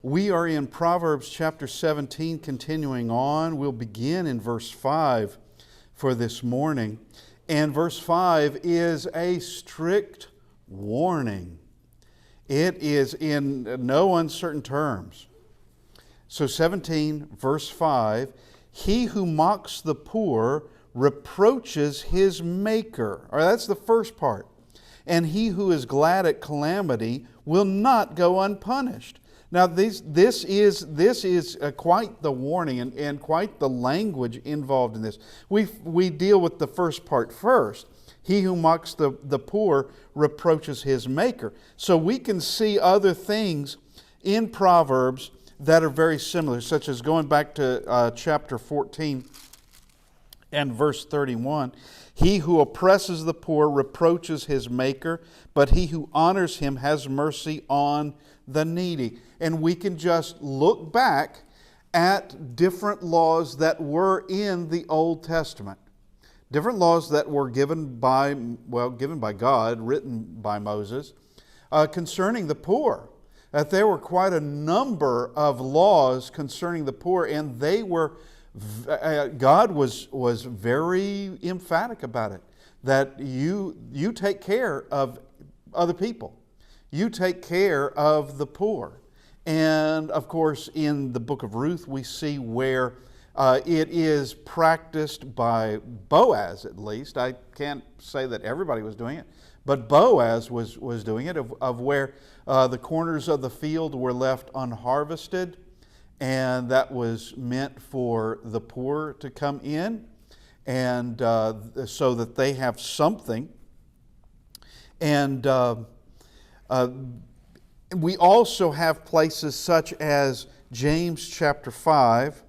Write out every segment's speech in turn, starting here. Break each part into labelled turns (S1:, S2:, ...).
S1: We are in Proverbs chapter 17, continuing on. We'll begin in verse 5 for this morning. And verse 5 is a strict warning. It is in no uncertain terms. So 17, verse 5, he who mocks the poor reproaches his maker. All right, that's the first part. And he who is glad at calamity will not go unpunished. Now, this is quite the warning and quite the language involved in this. We deal with the first part first. He who mocks the poor reproaches his maker. So we can see other things in Proverbs that are very similar, such as going back to chapter 14 and verse 31. He who oppresses the poor reproaches his maker, but he who honors him has mercy on the needy. And we can just look back at different laws that were in the Old Testament. Different laws that were given by God, written by Moses, concerning the poor. That there were quite a number of laws concerning the poor, and they were, God was very emphatic about it. That you take care of other people. You take care of the poor. And of course, in the book of Ruth, we see where it is practiced by Boaz, at least. I can't say that everybody was doing it, but Boaz was doing it, of where the corners of the field were left unharvested, and that was meant for the poor to come in, and so that they have something. And we also have places such as James chapter 5,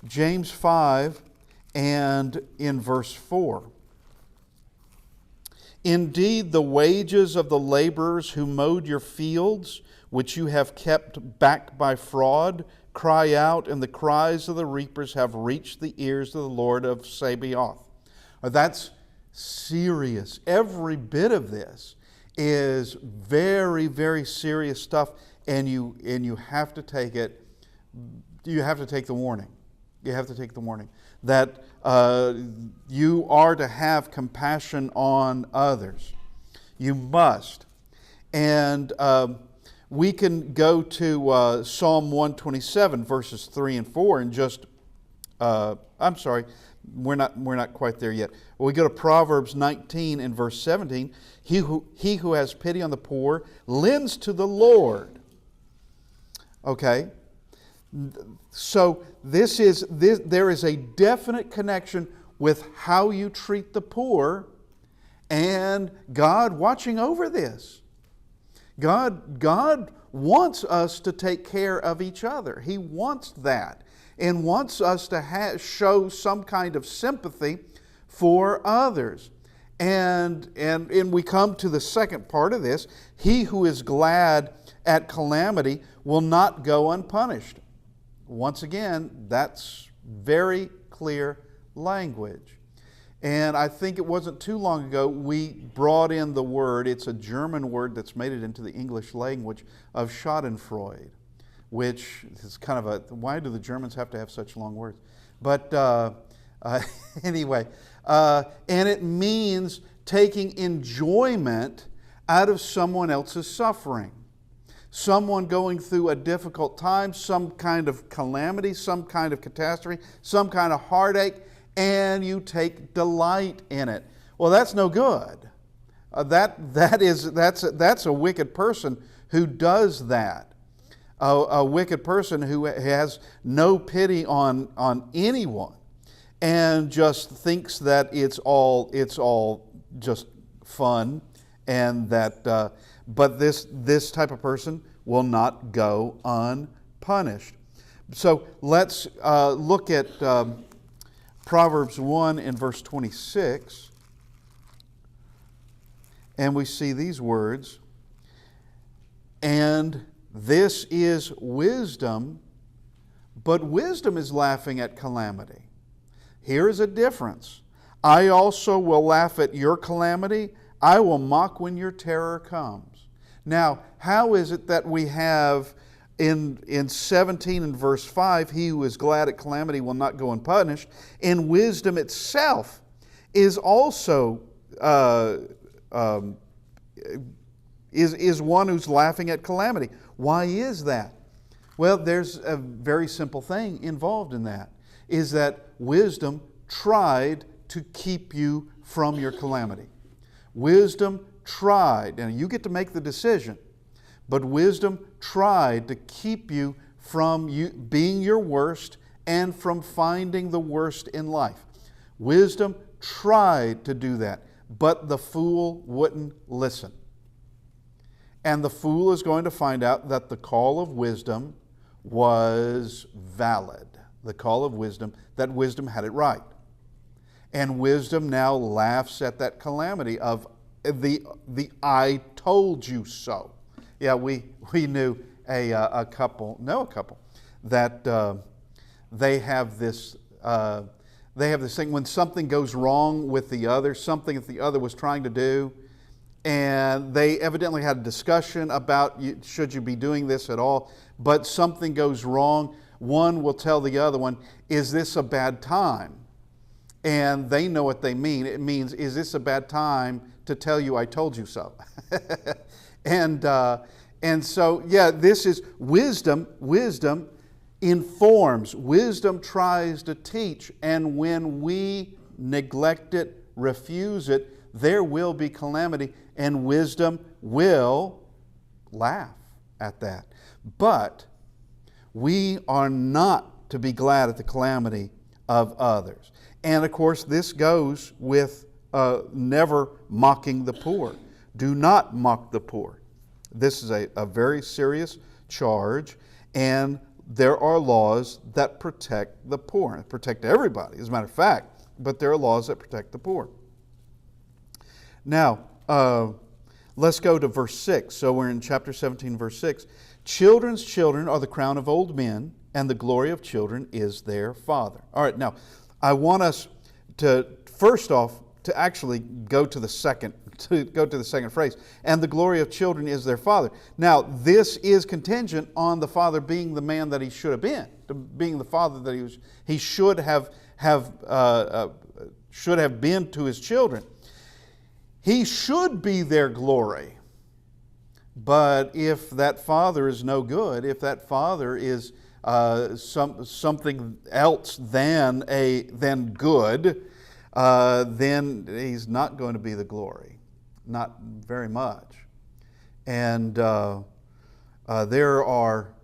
S1: James 5 and in verse 4. Indeed, the wages of the laborers who mowed your fields, which you have kept back by fraud, cry out, and the cries of the reapers have reached the ears of the Lord of Sabaoth. That's serious. Every bit of this is very, very serious stuff, and you have to take it. You have to take the warning. You have to take the warning that you are to have compassion on others. You must. And we can go to Psalm 127, verses 3 and 4, and just, I'm sorry, we're not quite there yet. We go to Proverbs 19 and verse 17. He who has pity on the poor lends to the Lord. Okay? So there is a definite connection with how you treat the poor and God watching over this. God wants us to take care of each other. He wants that and wants us to show some kind of sympathy for others. And we come to the second part of this. He who is glad at calamity will not go unpunished. Once again, that's very clear language. And I think it wasn't too long ago we brought in the word, it's a German word that's made it into the English language, of Schadenfreude, which is kind of why do the Germans have to have such long words? But anyway, and it means taking enjoyment out of someone else's suffering. Someone going through a difficult time, some kind of calamity, some kind of catastrophe, some kind of heartache, and you take delight in it. Well, that's no good. That's a wicked person who does that. A wicked person who has no pity on anyone and just thinks that it's all just fun, and that. But this type of person will not go unpunished. So let's look at Proverbs 1 and verse 26. And we see these words. And this is wisdom, but wisdom is laughing at calamity. Here is a difference. I also will laugh at your calamity. I will mock when your terror comes. Now, how is it that we have In 17 and verse 5, he who is glad at calamity will not go unpunished. And wisdom itself is also is one who's laughing at calamity. Why is that? Well, there's a very simple thing involved in that, is that wisdom tried to keep you from your calamity. Wisdom tried, and you get to make the decision, but wisdom tried to keep you from you being your worst and from finding the worst in life. Wisdom tried to do that, but the fool wouldn't listen. And the fool is going to find out that the call of wisdom was valid. The call of wisdom, that wisdom had it right. And wisdom now laughs at that calamity of the I told you so. Yeah, we knew a couple that they have this thing when something goes wrong with the other, something that the other was trying to do, and they evidently had a discussion about should you be doing this at all, but something goes wrong. One will tell the other one, is this a bad time? And they know what they mean. It means, is this a bad time to tell you I told you so? And so, yeah, this is wisdom. Wisdom informs. Wisdom tries to teach. And when we neglect it, refuse it, there will be calamity. And wisdom will laugh at that. But we are not to be glad at the calamity of others. And of course, this goes with never mocking the poor. Do not mock the poor. This is a very serious charge, and there are laws that protect the poor, protect everybody, as a matter of fact, but there are laws that protect the poor. Now, let's go to verse 6. So we're in chapter 17, verse 6. Children's children are the crown of old men, and the glory of children is their father. All right, now, I want us to, first off, to actually go to the second phrase. And the glory of children is their father. Now, this is contingent on the father being the man that he should have been, being the father that he should have been to his children. He should be their glory. But if that father is no good, if that father is something else than good, then he's not going to be the glory, not very much. And there are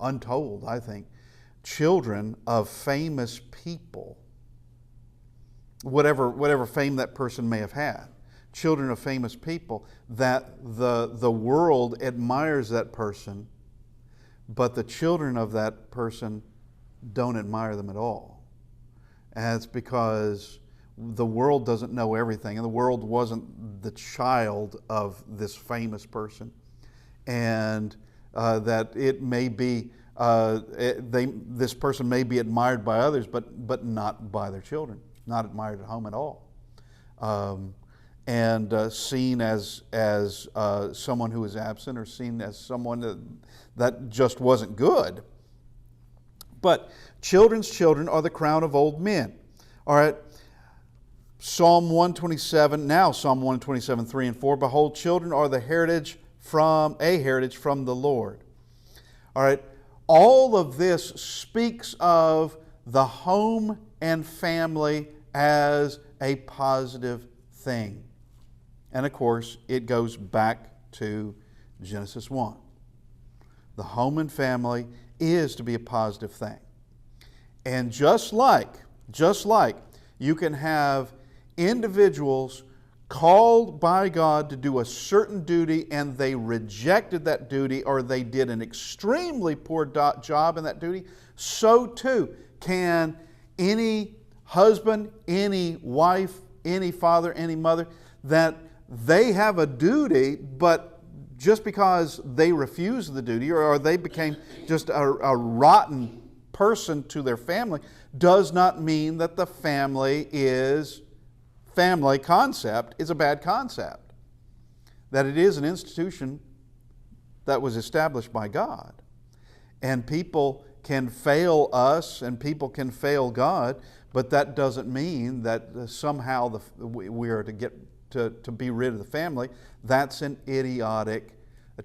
S1: untold, I think, children of famous people, whatever fame that person may have had. Children of famous people that the world admires that person, but the children of that person don't admire them at all. And it's because the world doesn't know everything, and the world wasn't the child of this famous person, and that it may be this person may be admired by others, but not by their children, not admired at home at all. And seen as someone who is absent, or seen as someone that just wasn't good. But children's children are the crown of old men. All right, Psalm 127, now Psalm 127, 3 and 4, behold, children are the heritage from the Lord. All right, all of this speaks of the home and family as a positive thing. And of course, it goes back to Genesis 1. The home and family is to be a positive thing. And just like you can have individuals called by God to do a certain duty and they rejected that duty, or they did an extremely poor job in that duty, so too can any husband, any wife, any father, any mother, that they have a duty, but just because they refused the duty, or they became just a rotten person to their family, does not mean that the family concept is a bad concept. That it is an institution that was established by God. And people can fail us and people can fail God, but that doesn't mean that somehow we are to get to be rid of the family. That's an idiotic,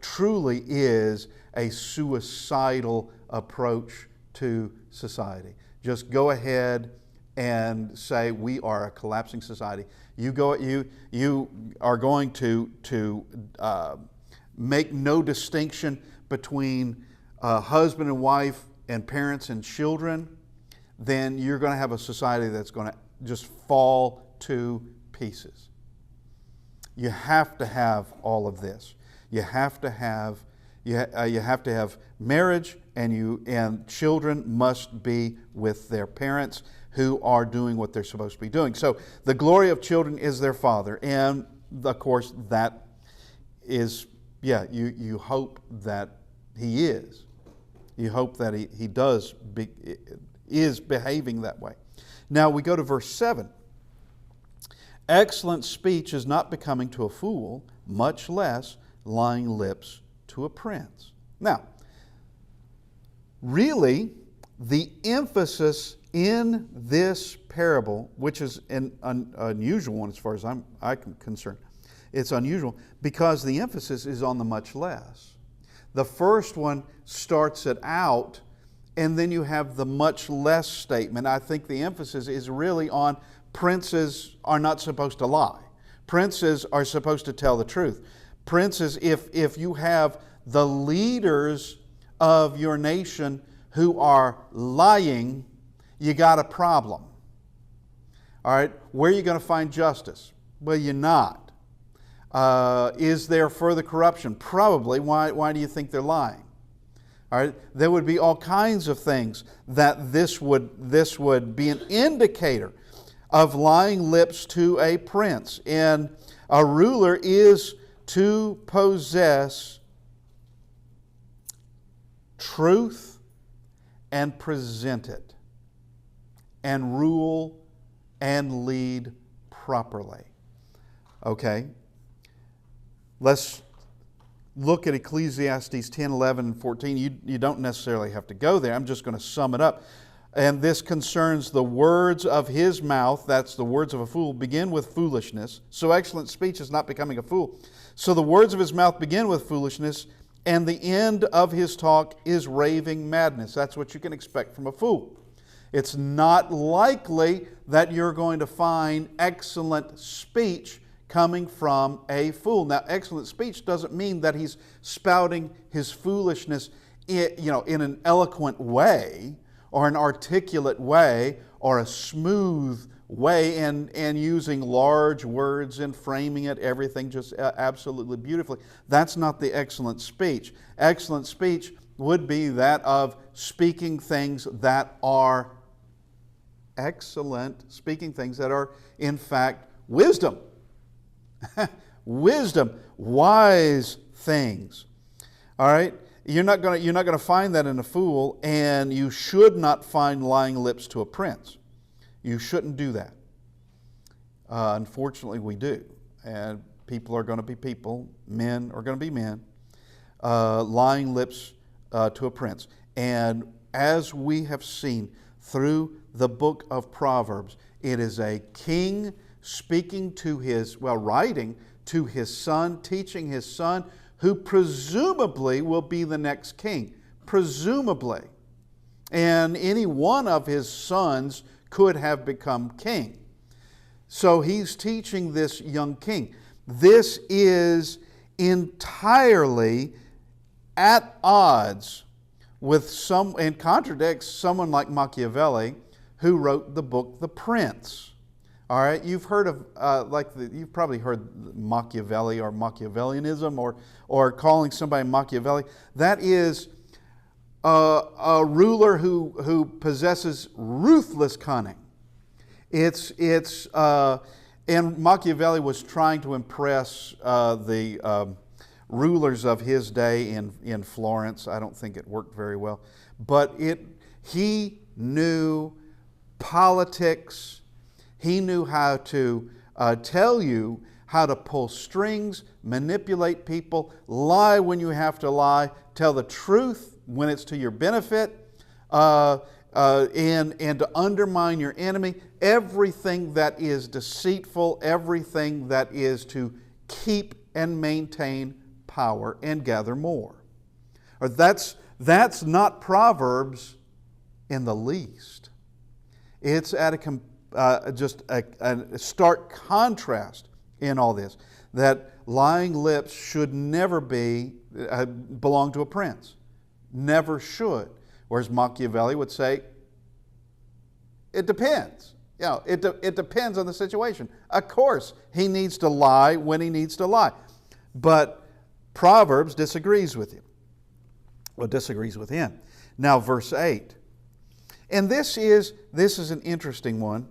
S1: truly is a suicidal approach to society. Just go ahead and say we are a collapsing society. You are going to make no distinction between husband and wife and parents and children, then you're going to have a society that's going to just fall to pieces. You have to have all of this. You have to have marriage, and children must be with their parents who are doing what they're supposed to be doing. So the glory of children is their father, and of course that is, you hope that he is. You hope that he is behaving that way. Now we go to verse 7. Excellent speech is not becoming to a fool, much less lying lips to a prince. Now, really, the emphasis in this parable, which is an unusual one as far as I'm concerned, it's unusual because the emphasis is on the much less. The first one starts it out, and then you have the much less statement. I think the emphasis is really on princes are not supposed to lie. Princes are supposed to tell the truth. Princes, if you have the leaders of your nation who are lying, you got a problem. All right, where are you going to find justice? Well, you're not. Is there further corruption? Probably. Why do you think they're lying? All right, there would be all kinds of things that this would be an indicator of lying lips to a prince. And a ruler is to possess truth and present it, and rule and lead properly. Okay? Let's look at Ecclesiastes 10, 11, and 14. You don't necessarily have to go there. I'm just going to sum it up. And this concerns the words of his mouth. That's the words of a fool. Begin with foolishness. So excellent speech is not becoming a fool. So the words of his mouth begin with foolishness, and the end of his talk is raving madness. That's what you can expect from a fool. It's not likely that you're going to find excellent speech coming from a fool. Now, excellent speech doesn't mean that he's spouting his foolishness in an eloquent way, or an articulate way, or a smooth way, and using large words and framing it, everything just absolutely beautifully. That's not the excellent speech. Excellent speech would be that of speaking things that are excellent, speaking things that are in fact wisdom. Wisdom, wise things. All right? You're not going to find that in a fool, and you should not find lying lips to a prince. You shouldn't do that. Unfortunately, we do. And people are going to be people. Men are going to be men. Lying lips to a prince. And as we have seen through the book of Proverbs, it is a king speaking to writing to his son, teaching his son, who presumably will be the next king. Presumably. And any one of his sons could have become king. So he's teaching this young king. This is entirely at odds with and contradicts someone like Machiavelli, who wrote the book The Prince. All right, you've heard of you've probably heard Machiavelli or Machiavellianism or calling somebody Machiavelli. That is a ruler who possesses ruthless cunning. And Machiavelli was trying to impress the rulers of his day in Florence. I don't think it worked very well, but he knew politics. He knew how to tell you how to pull strings, manipulate people, lie when you have to lie, tell the truth when it's to your benefit, and to undermine your enemy. Everything that is deceitful, everything that is to keep and maintain power and gather more. Or that's not Proverbs in the least. It's at just a stark contrast in all this, that lying lips should never belong to a prince. Never should. Whereas Machiavelli would say, it depends. It depends on the situation. Of course, he needs to lie when he needs to lie. But Proverbs disagrees with him. Well, disagrees with him. Now, verse 8. And this is an interesting one.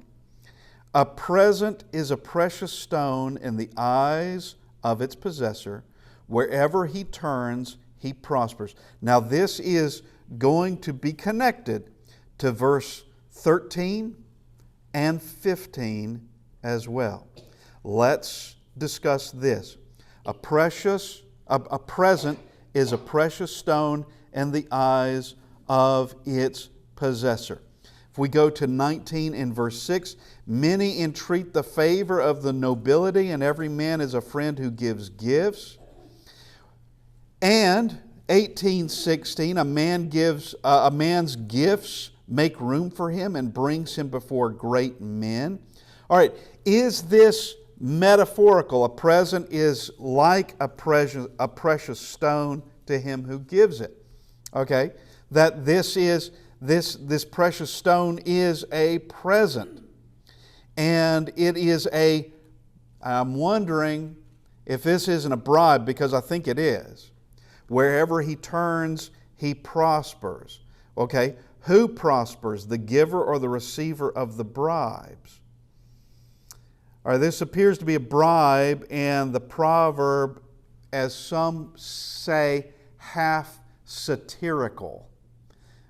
S1: A present is a precious stone in the eyes of its possessor. Wherever he turns, he prospers. Now, this is going to be connected to verse 13 and 15 as well. Let's discuss this. A present is a precious stone in the eyes of its possessor. If we go to 19 in verse 6, many entreat the favor of the nobility, and every man is a friend who gives gifts. And 18:16, a man's gifts make room for him and brings him before great men. All right, is this metaphorical? A present is like a precious stone to him who gives it. Okay, that this precious stone is a present, and it is I'm wondering if this isn't a bribe, because I think it is. Wherever he turns, he prospers. Okay, who prospers, the giver or the receiver of the bribes? All right, this appears to be a bribe, and the proverb, as some say, half satirical,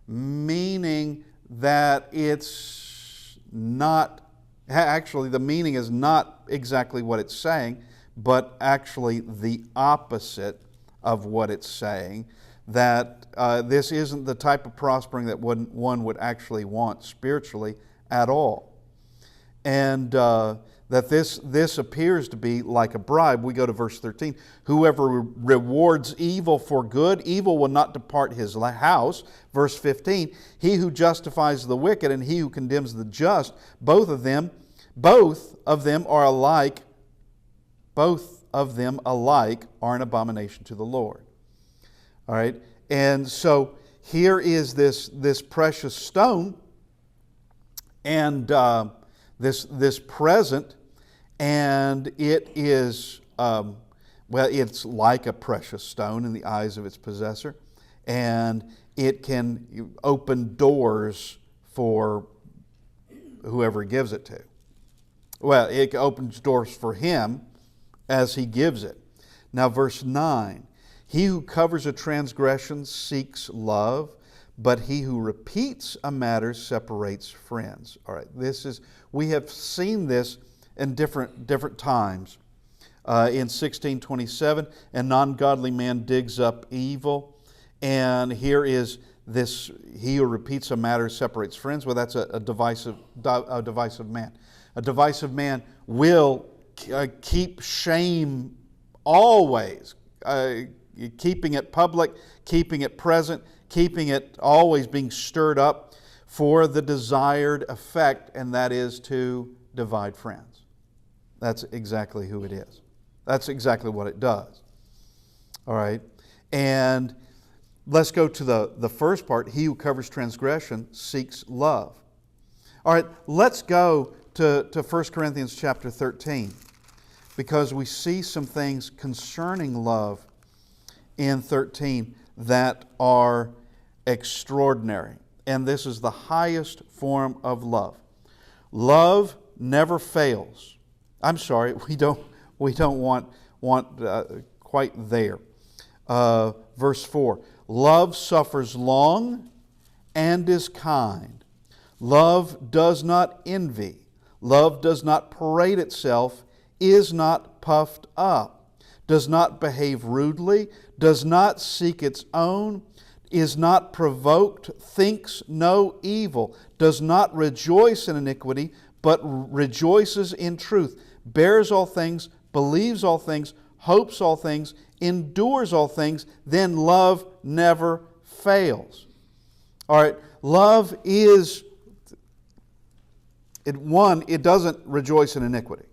S1: meaning that it's not, actually the meaning is not exactly what it's saying, but actually the opposite of what it's saying, that this isn't the type of prospering that one would actually want spiritually at all. And that this appears to be like a bribe. We go to verse 13. Whoever rewards evil for good, evil will not depart his house. Verse 15, he who justifies the wicked and he who condemns the just, both of them are alike. Both of them alike are an abomination to the Lord. All right, and so here is this precious stone, and this present, and it is it's like a precious stone in the eyes of its possessor, and it can open doors for whoever gives it to. Well, it opens doors for him as he gives it. Now, verse 9, he who covers a transgression seeks love, but he who repeats a matter separates friends. All right, we have seen this in different times. In 16:27, a non-godly man digs up evil, and here is this: he who repeats a matter separates friends. Well, that's a divisive man. A divisive man will keep shame always, keeping it public, keeping it present, keeping it always being stirred up for the desired effect, and that is to divide friends. That's exactly who it is. That's exactly what it does. All right, and let's go to the first part. He who covers transgression seeks love. All right, let's go to 1 Corinthians chapter 13, because we see some things concerning love in 13 that are extraordinary. And this is the highest form of love. Love never fails. I'm sorry, we don't want quite there. Verse 4, love suffers long and is kind. Love does not envy. Love does not parade itself, is not not puffed up, does not behave rudely, does not seek its own, is not provoked, thinks no evil, does not rejoice in iniquity, but rejoices in truth, bears all things, believes all things, hopes all things, endures all things, then love never fails. All right, love is, it doesn't rejoice in iniquity.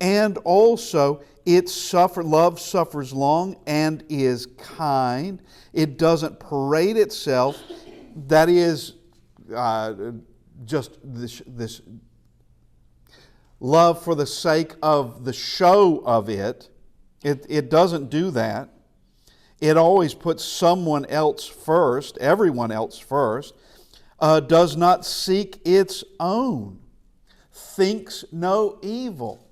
S1: And also, love suffers long and is kind. It doesn't parade itself. That is just this love for the sake of the show of it. It doesn't do that. It always puts someone else first, everyone else first. Does not seek its own. Thinks no evil.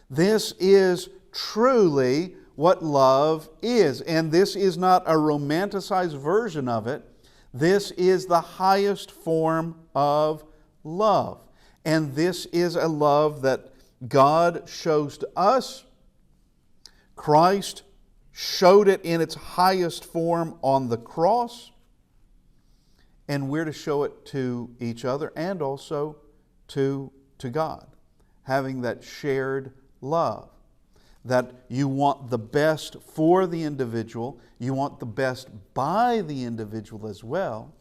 S1: This is truly what love is. And this is not a romanticized version of it. This is the highest form of love. And this is a love that God shows to us. Christ showed it in its highest form on the cross. And we're to show it to each other and also to God. Having that shared love. That you want the best for the individual. You want the best by the individual as well.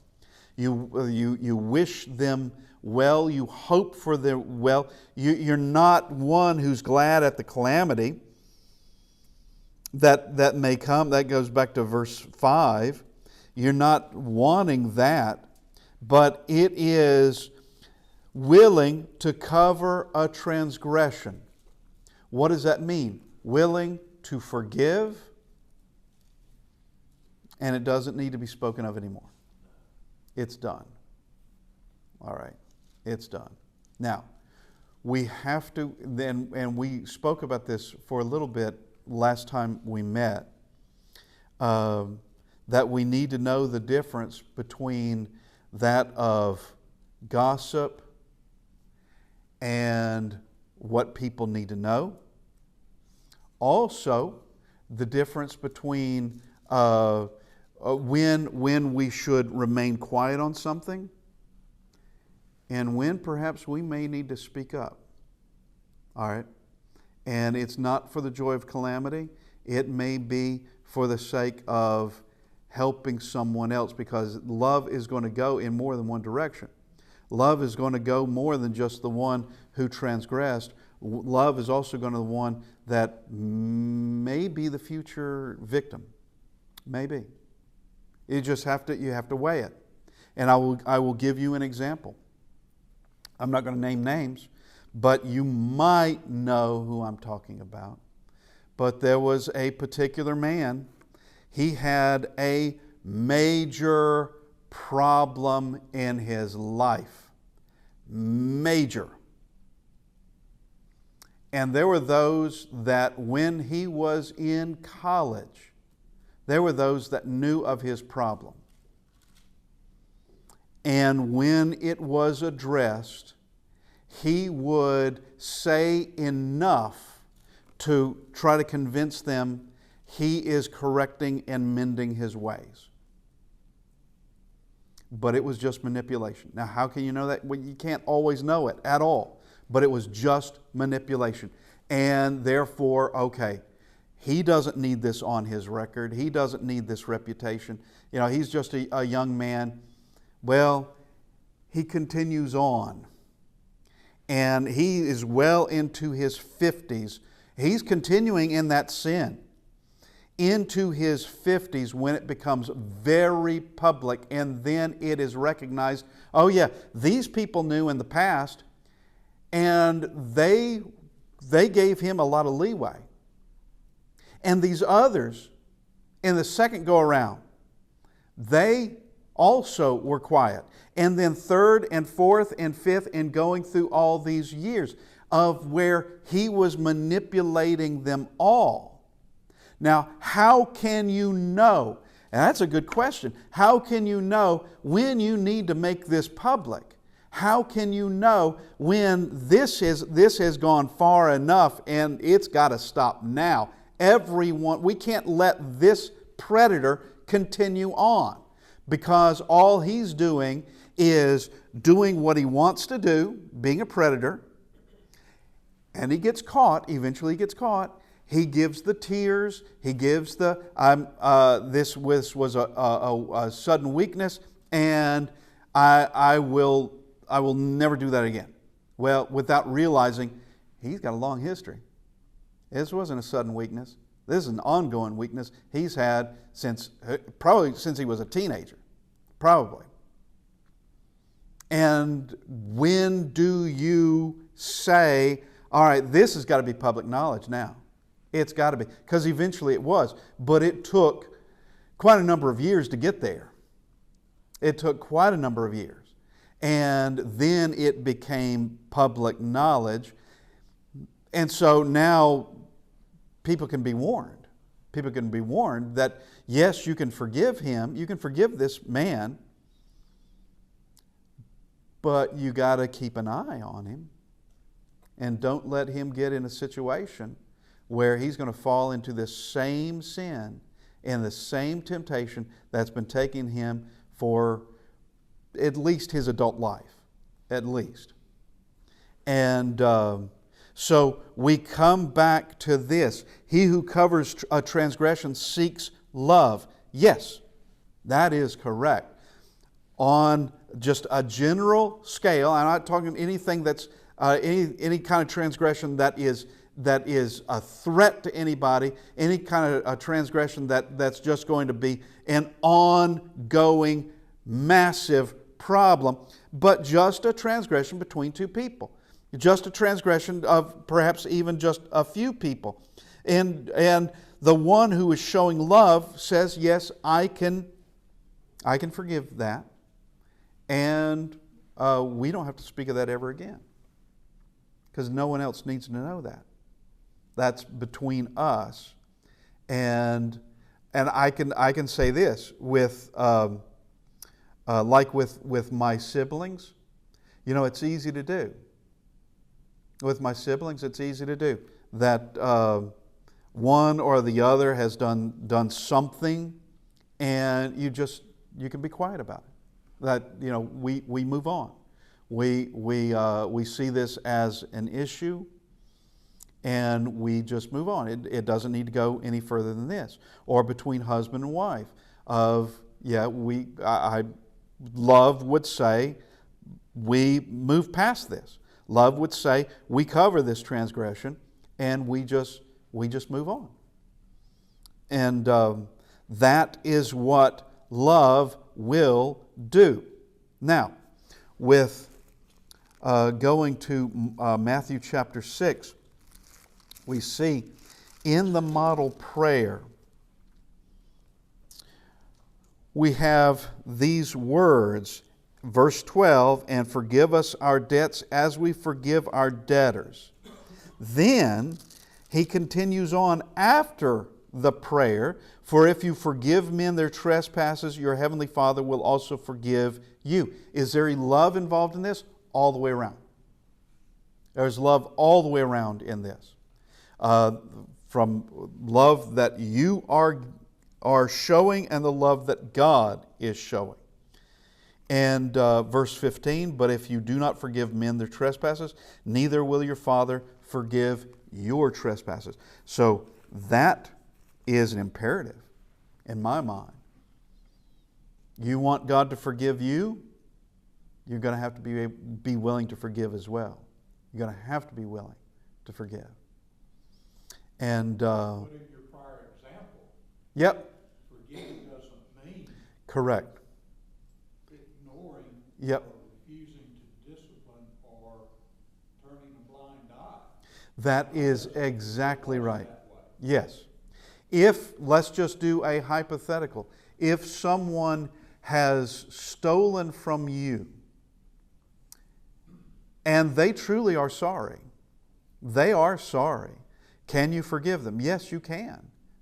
S1: You wish them well. You hope for their well. You're not one who's glad at the calamity that may come. That goes back to verse 5. You're not wanting that, but it is willing to cover a transgression. What does that mean? Willing to forgive, and it doesn't need to be spoken of anymore. It's done. All right, it's done. Now, we have to, and we spoke about this for a little bit last time we met, that we need to know the difference between that of gossip and what people need to know. Also, the difference between when we should remain quiet on something and when perhaps we may need to speak up. All right? And it's not for the joy of calamity. It may be for the sake of helping someone else, because love is going to go in more than one direction. Love is going to go more than just the one who transgressed. Love is also going to be the one that may be the future victim. Maybe. You have to weigh it. And I will give you an example. I'm not going to name names, but you might know who I'm talking about. But there was a particular man. He had a major problem in his life. Major. And there were those that when he was in college, there were those that knew of his problem. And when it was addressed, he would say enough to try to convince them he is correcting and mending his ways. But it was just manipulation. Now, how can you know that? Well, you can't always know it at all. But it was just manipulation. And therefore, okay, he doesn't need this on his record. He doesn't need this reputation. You know, he's just a young man. Well, he continues on. And he is well into his 50s. He's continuing in that sin. Into his 50s when it becomes very public, and then it is recognized, oh yeah, these people knew in the past, and they gave him a lot of leeway. And these others, in the second go around, they also were quiet. And then third and fourth and fifth, and going through all these years of where he was manipulating them all. Now, how can you know? And that's a good question. How can you know when you need to make this public? How can you know when this has gone far enough and it's got to stop now? We can't let this predator continue on, because all he's doing is doing what he wants to do, being a predator, and he gets caught. Eventually he gets caught. He gives the tears. He gives the this was a sudden weakness, and I will never do that again. Well, without realizing he's got a long history. This wasn't a sudden weakness. This is an ongoing weakness he's had probably since he was a teenager. Probably. And when do you say, all right, this has got to be public knowledge now? It's got to be. Because eventually it was. But it took quite a number of years to get there. It took quite a number of years. And then it became public knowledge. And so now people can be warned. People can be warned that, yes, you can forgive him. You can forgive this man. But you got to keep an eye on him. And don't let him get in a situation where he's going to fall into this same sin and the same temptation that's been taking him for at least his adult life. At least. And so we come back to this. He who covers a transgression seeks love. Yes, that is correct. On just a general scale, I'm not talking anything that's any kind of transgression that is a threat to anybody, any kind of a transgression that's just going to be an ongoing, massive problem, but just a transgression between two people. Just a transgression of perhaps even just a few people. And the one who is showing love says, yes, I can forgive that. And we don't have to speak of that ever again. Because no one else needs to know that. That's between us. And I can say this with like with my siblings, it's easy to do. With my siblings, it's easy to do. That one or the other has done something, and you can be quiet about it. That we move on. We see this as an issue, and we just move on. It doesn't need to go any further than this. Or between husband and wife, love would say we move past this. Love would say we cover this transgression, and we just move on. And that is what love will do. Now, with going to Matthew chapter 6, we see in the model prayer, we have these words, verse 12, and forgive us our debts as we forgive our debtors. Then he continues on after the prayer, for if you forgive men their trespasses, your heavenly Father will also forgive you. Is there love involved in this? All the way around. There's love all the way around in this. From love that you are showing and the love that God is showing. And verse 15, but if you do not forgive men their trespasses, neither will your Father forgive your trespasses. So that is an imperative in my mind. You want God to forgive you, you're going to have to be willing to forgive as well. You're going to have to be willing to forgive. And
S2: put in your prior example.
S1: Yep.
S2: Forgiving doesn't mean
S1: correct.
S2: Ignoring
S1: yep.
S2: or refusing to discipline or turning a blind eye.
S1: That is exactly right. Yes. If, let's just do a hypothetical, if someone has stolen from you and they truly are sorry, they are sorry, can you forgive them? Yes, you can.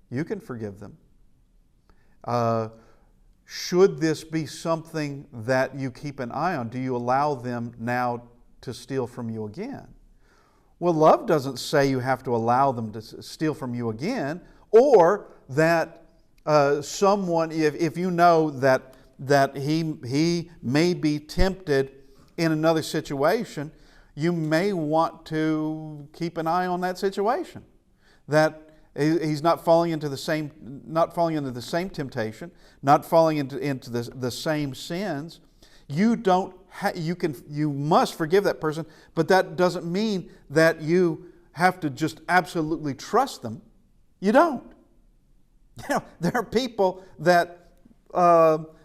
S1: You can forgive them. should this be something that you keep an eye on? Do you allow them now to steal from you again? Well, love doesn't say you have to allow them to steal from you again, or that someone, if you know that he may be tempted in another situation, you may want to keep an eye on that situation. That he's not falling into the same temptation, not falling into the same sins. You must forgive that person, but that doesn't mean that you have to just absolutely trust them. You don't. You know, there are people that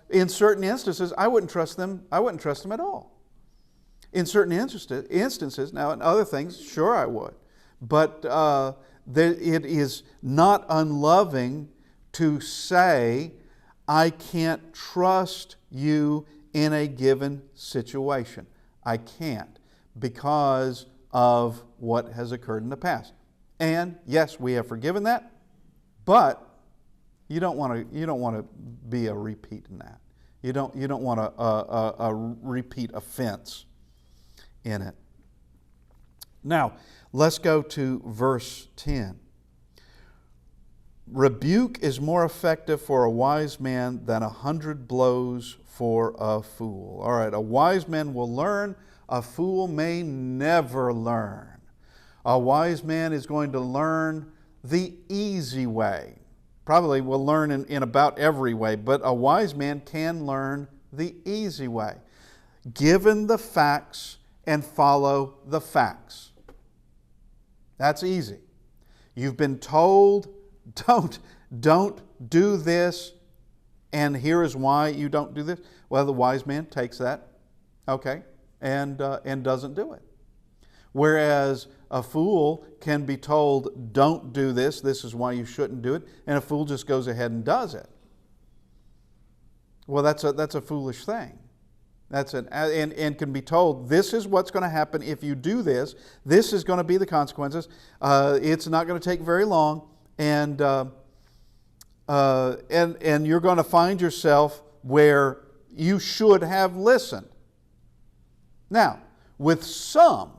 S1: in certain instances I wouldn't trust them at all. In certain instances, now in other things, sure I would. But it is not unloving to say, I can't trust you in a given situation. I can't, because of what has occurred in the past. And yes, we have forgiven that, but you don't want to be a repeat in that. You don't want a repeat offense in it. Now, let's go to verse 10. Rebuke is more effective for a wise man than 100 blows for a fool. All right, a wise man will learn, a fool may never learn. A wise man is going to learn the easy way. Probably will learn in about every way, but a wise man can learn the easy way. Given the facts and follow the facts. That's easy. You've been told, don't do this, and here is why you don't do this. Well, the wise man takes that, okay, and doesn't do it. Whereas a fool can be told, don't do this, this is why you shouldn't do it, and a fool just goes ahead and does it. Well, that's a foolish thing. And can be told, this is what's going to happen if you do this. This is going to be the consequences. It's not going to take very long, and you're going to find yourself where you should have listened. Now, with some,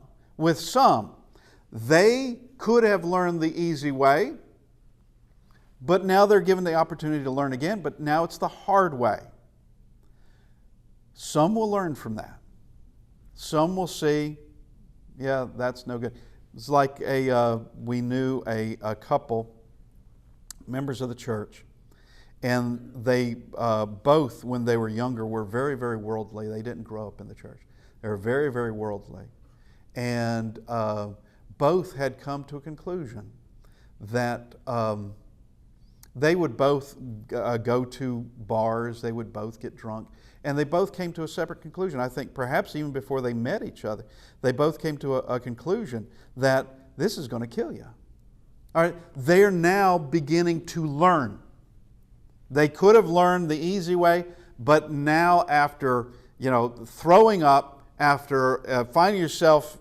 S1: they could have learned the easy way, but now they're given the opportunity to learn again, but now it's the hard way. Some will learn from that. Some will see, yeah, that's no good. It's like we knew a couple, members of the church, and they both, when they were younger, were very, very worldly. They didn't grow up in the church. They were very, very worldly. And both had come to a conclusion that they would both go to bars, they would both get drunk, and they both came to a separate conclusion. I think perhaps even before they met each other, they both came to a conclusion that this is going to kill you. All right, they're now beginning to learn. They could have learned the easy way, but now after, throwing up, after finding yourself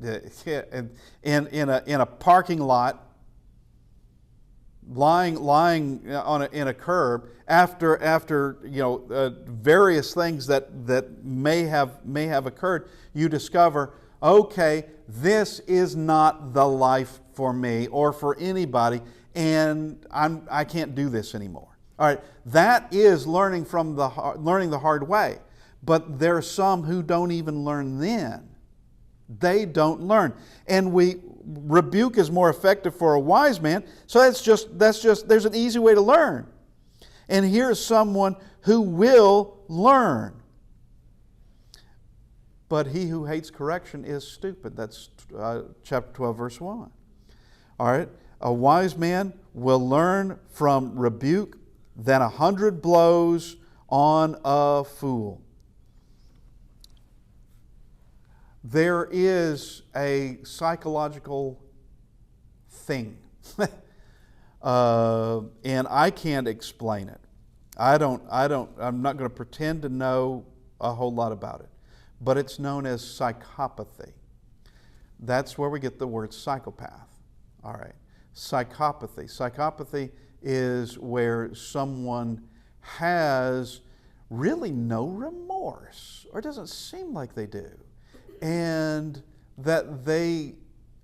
S1: in a parking lot, lying in a curb, after various things that may have occurred, you discover, okay, this is not the life for me or for anybody, and I can't do this anymore. All right, that is learning the hard way. But there are some who don't even learn then. They don't learn. And rebuke is more effective for a wise man. So there's an easy way to learn. And here's someone who will learn. But he who hates correction is stupid. That's chapter 12, verse 1. All right, a wise man will learn from rebuke than 100 blows on a fool. There is a psychological thing, and I can't explain it. I'm not going to pretend to know a whole lot about it, but it's known as psychopathy. That's where we get the word psychopath. All right, psychopathy. Psychopathy is where someone has really no remorse, or it doesn't seem like they do. And that they,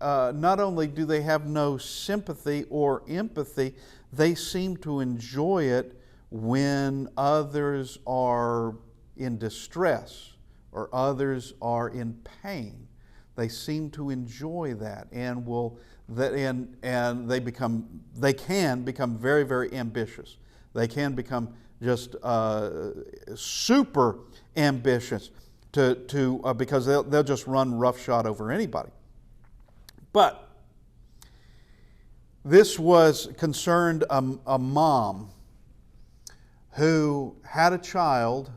S1: not only do they have no sympathy or empathy, they seem to enjoy it when others are in distress or others are in pain. They seem to enjoy that, and they can become very, very ambitious. They can become just super ambitious because they'll just run roughshod over anybody. But this was concerned a mom who had a child,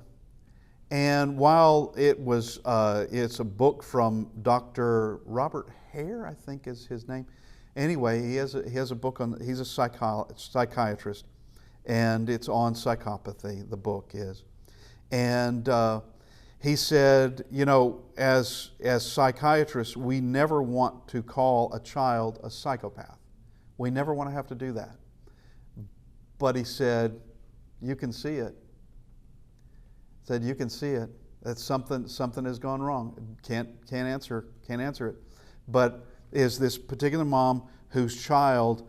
S1: and while it's a book from Dr. Robert Hare, I think is his name. Anyway, he has a book on. He's a psychiatrist, and it's on psychopathy. The book is, and he said, as psychiatrists, we never want to call a child a psychopath. We never want to have to do that. But he said, you can see it. He said, you can see it. That something has gone wrong. Can't answer it. But is this particular mom whose child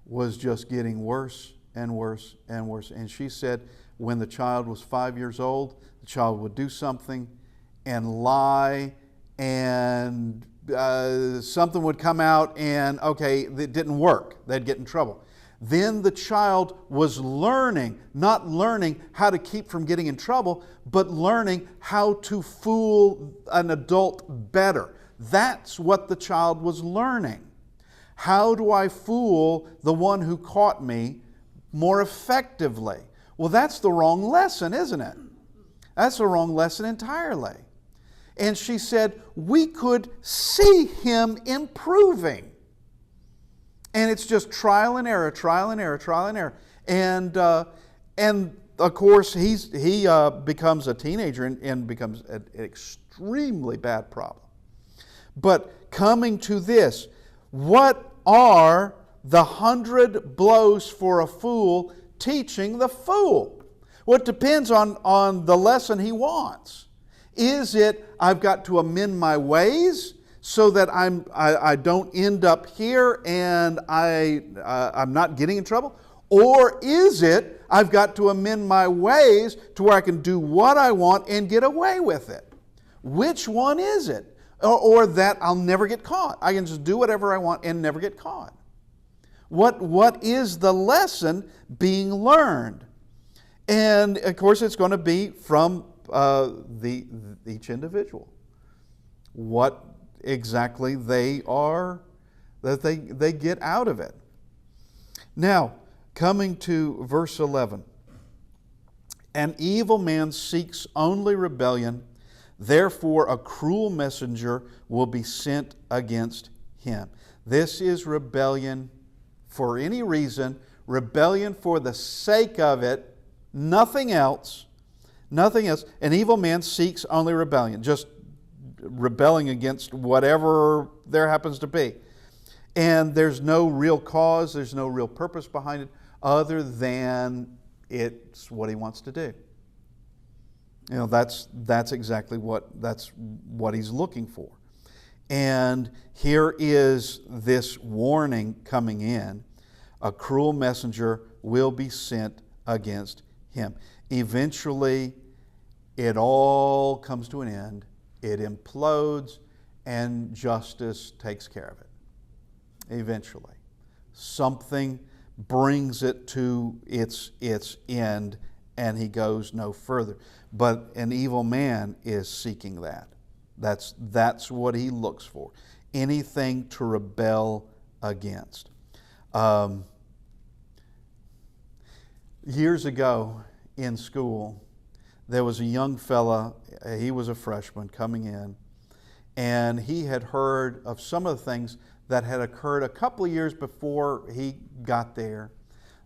S1: was just getting worse and worse and worse. And she said when the child was 5 years old, the child would do something and lie, and something would come out, and okay, it didn't work. They'd get in trouble. Then the child was not learning how to keep from getting in trouble, but learning how to fool an adult better. That's what the child was learning. How do I fool the one who caught me more effectively? Well, that's the wrong lesson, isn't it? That's the wrong lesson entirely. And she said, we could see him improving. And it's just trial and error, trial and error, trial and error. And of course, he becomes a teenager and becomes an extremely bad problem. But coming to this, what are the 100 blows for a fool teaching the fool? Well, it depends on the lesson he wants. Is it, I've got to amend my ways so that I don't end up here and I'm not getting in trouble? Or is it, I've got to amend my ways to where I can do what I want and get away with it? Which one is it? Or that I'll never get caught. I can just do whatever I want and never get caught. What is the lesson being learned? And of course it's going to be from each individual. What exactly they are, that they get out of it. Now, coming to verse 11. An evil man seeks only rebellion, therefore a cruel messenger will be sent against him. This is rebellion for any reason, rebellion for the sake of it, nothing else. Nothing else. An evil man seeks only rebellion, just rebelling against whatever there happens to be. And there's no real cause, there's no real purpose behind it other than it's what he wants to do. That's exactly what he's looking for. And here is this warning coming in. A cruel messenger will be sent against him. Eventually, it all comes to an end. It implodes, and justice takes care of it. Eventually. Something brings it to its end, and he goes no further. But an evil man is seeking that. That's what he looks for. Anything to rebel against. Years ago in school, there was a young fella, he was a freshman coming in, and he had heard of some of the things that had occurred a couple of years before he got there,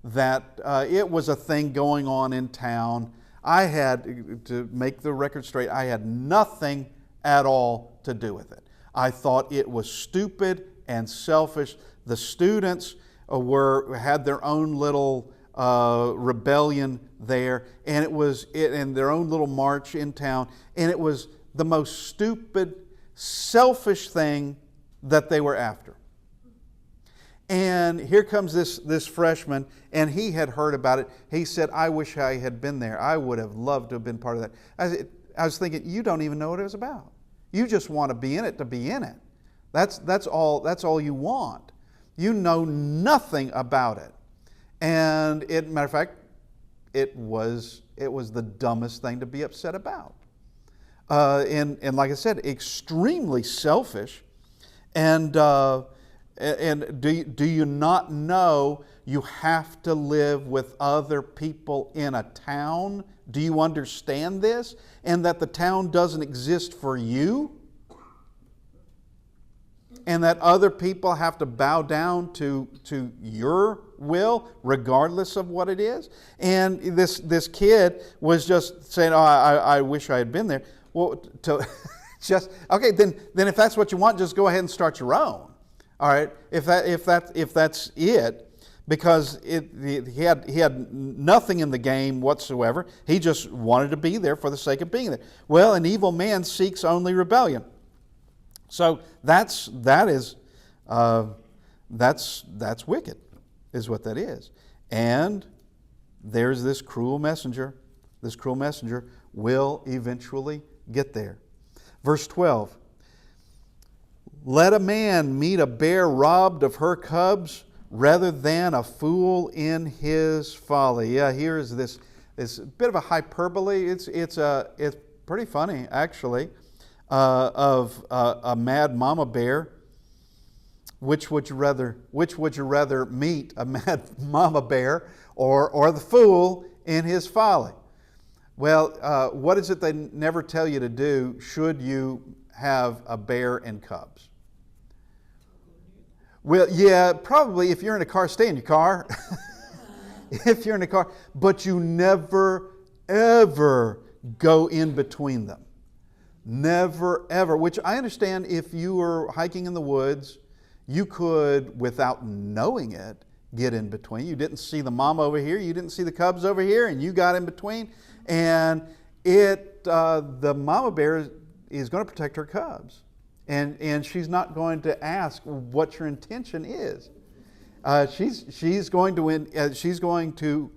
S1: that it was a thing going on in town. I had, to make the record straight, I had nothing at all to do with it. I thought it was stupid and selfish. The students had their own little rebellion there, and it was in their own little march in town, and it was the most stupid, selfish thing that they were after. And here comes this freshman, and he had heard about it. He said, I wish I had been there. I would have loved to have been part of that. I was thinking, you don't even know what it was about. You just want to be in it to be in it. That's all you want. You know nothing about it. And matter of fact, it was the dumbest thing to be upset about. And like I said, extremely selfish. And do you not know you have to live with other people in a town? Do you understand this? And that the town doesn't exist for you? And that other people have to bow down to your will, regardless of what it is? And this kid was just saying, I wish I had been there. Well, okay, then if that's what you want, just go ahead and start your own. All right, if that's it, because he had nothing in the game whatsoever. He just wanted to be there for the sake of being there. Well, an evil man seeks only rebellion. So that's wicked, is what that is. And there's this cruel messenger. This cruel messenger will eventually get there. Verse 12. Let a man meet a bear robbed of her cubs rather than a fool in his folly. Yeah, here is this bit of a hyperbole. It's pretty funny, actually, of a mad mama bear. Which would you rather meet, a mad mama bear or the fool in his folly? Well, what is it they never tell you to do should you have a bear and cubs? Well, yeah, probably if you're in a car, stay in your car. If you're in a car. But you never, ever go in between them. Never, ever. Which I understand if you were hiking in the woods, you could, without knowing it, get in between. You didn't see the mom over here, you didn't see the cubs over here, and you got in between. And the mama bear is going to protect her cubs. And she's not going to ask what your intention is. She's going to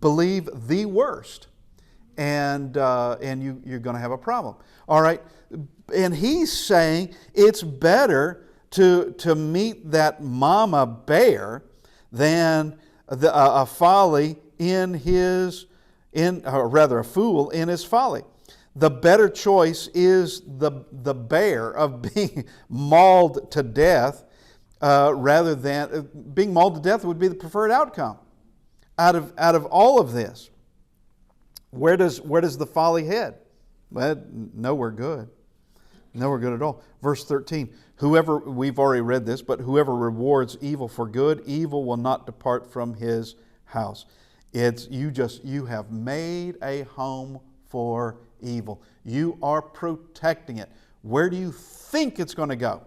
S1: believe the worst, and you're going to have a problem. All right, and he's saying it's better to meet that mama bear than a folly a fool in his folly. The better choice is the bear of being mauled to death, rather than being mauled to death would be the preferred outcome out of all of this. Where does the folly head? Well, nowhere good. Nowhere good at all. Verse 13. We've already read this, but whoever rewards evil for good, evil will not depart from his house. You have made a home for evil. You are protecting it. Where do you think it's going to go?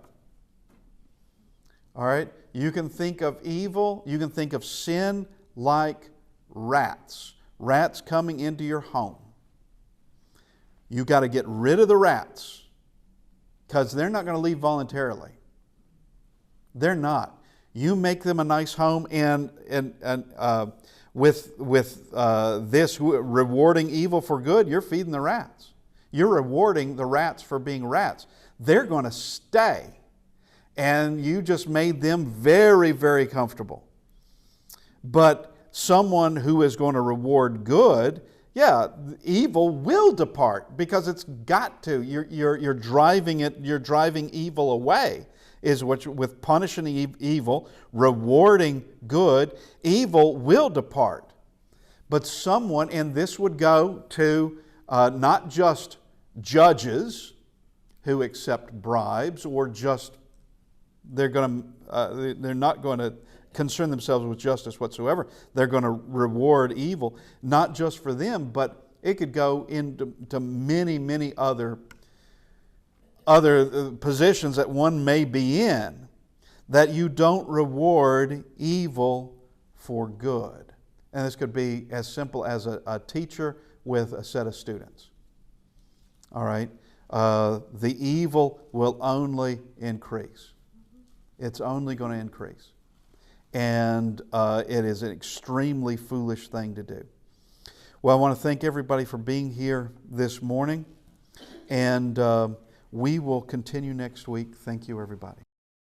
S1: All right? You can think of evil, you can think of sin like rats. Rats coming into your home. You got to get rid of the rats, because they're not going to leave voluntarily. They're not. You make them a nice home, and with this rewarding evil for good, you're feeding the rats. You're rewarding the rats for being rats. They're going to stay. And you just made them very, very comfortable. But someone who is going to reward good, yeah, evil will depart, because it's got to. You're driving it. You're driving evil away. Is what with punishing evil, rewarding good, evil will depart. But someone, and this would go to not just judges who accept bribes, or just they're not going to concern themselves with justice whatsoever. They're going to reward evil, not just for them, but it could go into many, many other positions that one may be in, that you don't reward evil for good. And this could be as simple as a teacher with a set of students. All right? The evil will only increase. It's only going to increase. And it is an extremely foolish thing to do. Well, I want to thank everybody for being here this morning. And we will continue next week. Thank you, everybody.